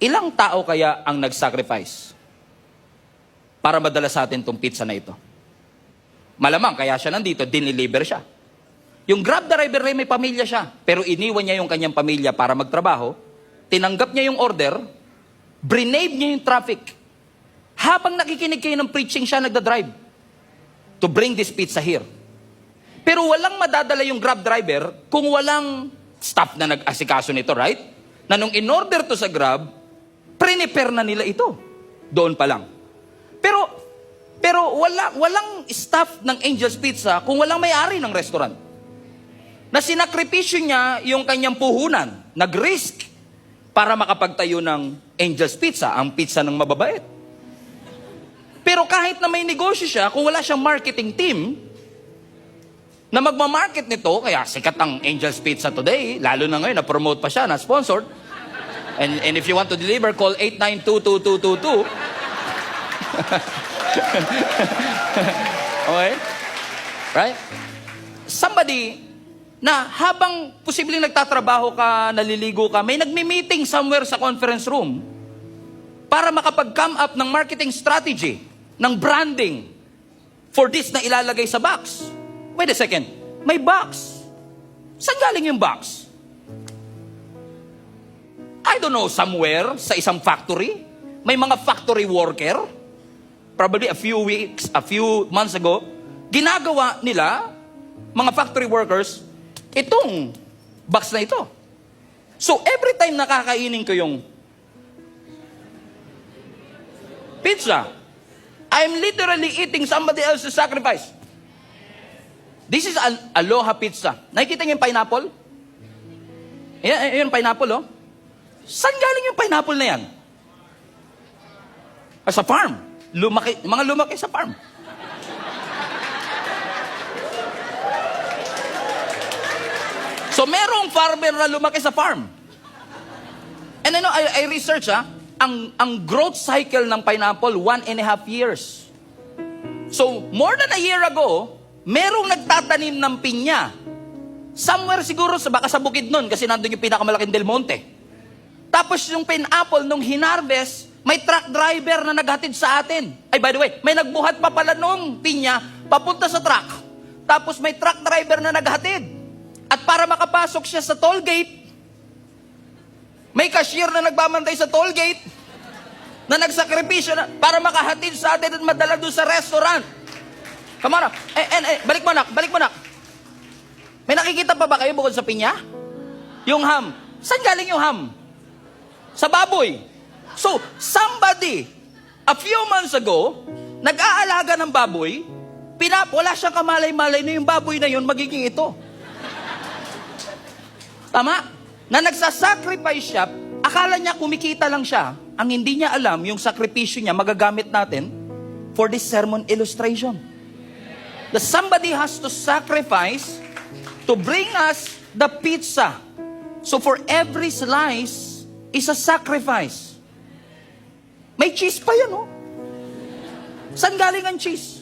Ilang tao kaya ang nag-sacrifice para madala sa atin itong pizza na ito? Malamang, kaya siya nandito, diniliver siya. Yung Grab driver rin, may pamilya siya. Pero iniwan niya yung kanyang pamilya para magtrabaho, tinanggap niya yung order, brinave niya yung traffic. Habang nakikinig kayo ng preaching, siya nagdadrive to bring this pizza here. Pero walang madadala yung Grab driver kung walang staff na nag-asikaso nito, right? Na nung in-order to sa Grab, prepare na nila ito. Doon pa lang. Pero walang staff ng Angel's Pizza kung walang may-ari ng restaurant. Na sinakripisyo niya yung kanyang puhunan, nag-risk para makapagtayo ng Angel's Pizza, ang pizza ng mababait. Pero kahit na may negosyo siya, kung wala siyang marketing team na magmamarket nito, kaya sikat ang Angel's Pizza today, lalo na ngayon, na-promote pa siya, na-sponsored. And if you want to deliver, call 8922222. Okay? Right? Somebody na habang posibleng nagtatrabaho ka, naliligo ka, may nagmi-meeting somewhere sa conference room para makapag-come up ng marketing strategy, ng branding for this na ilalagay sa box. Wait a second, may box. Saan galing yung box? I don't know, somewhere, sa isang factory. May mga factory worker, probably a few months ago, ginagawa nila, mga factory workers, itong box na ito. So, every time nakakainin ko yung pizza, I'm literally eating somebody else's sacrifice. This is Aloha Pizza. Nakikita niyo yung pineapple? Yan pineapple, oh. Saan galing yung pineapple na yan? Sa farm. Mga lumaki sa farm. So, merong farmer na lumaki sa farm. And I research, ang growth cycle ng pineapple, 1.5 years. So, more than a year ago, merong nagtatanim ng pinya. Somewhere siguro, baka sa bukid nun, kasi nandun yung pinakamalaking Del Monte. Tapos yung pineapple, nung hinarvest, may truck driver na naghatid sa atin. Ay, by the way, may nagbuhat pa pala nung pinya, papunta sa truck. Tapos may truck driver na naghatid. At para makapasok siya sa toll gate, may cashier na nagbamantay sa toll gate, na nagsakripisyo na para makahatid sa atin at madala doon sa restaurant. Come on, balik mo nak. May nakikita pa ba kayo bukod sa pinya? Yung ham. Saan galing yung ham? Sa baboy. So, somebody, a few months ago, nag-aalaga ng baboy, wala siyang kamalay-malay na yung baboy na yun magiging ito. Tama? Na nagsasacrifice siya, akala niya kumikita lang siya, ang hindi niya alam, yung sakripisyo niya magagamit natin for this sermon illustration. That somebody has to sacrifice to bring us the pizza. So for every slice is a sacrifice. May cheese pa yan, oh. Saan galing ang cheese?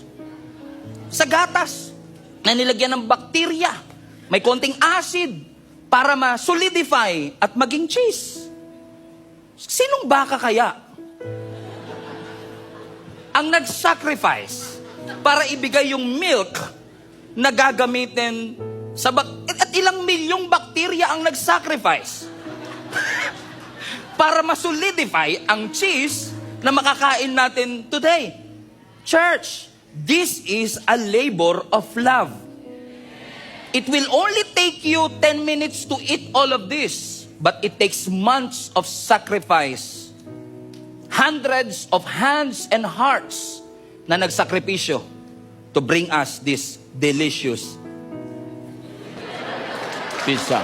Sa gatas na nilagyan ng bakterya. May konting acid para ma-solidify at maging cheese. Sinong baka kaya ang nag-sacrifice para ibigay yung milk na gagamitin sa at ilang milyong bakterya ang nag-sacrifice para ma-solidify ang cheese na makakain natin today. Church, this is a labor of love. It will only take you 10 minutes to eat all of this, but it takes months of sacrifice. Hundreds of hands and hearts na nagsakripisyo to bring us this delicious pizza.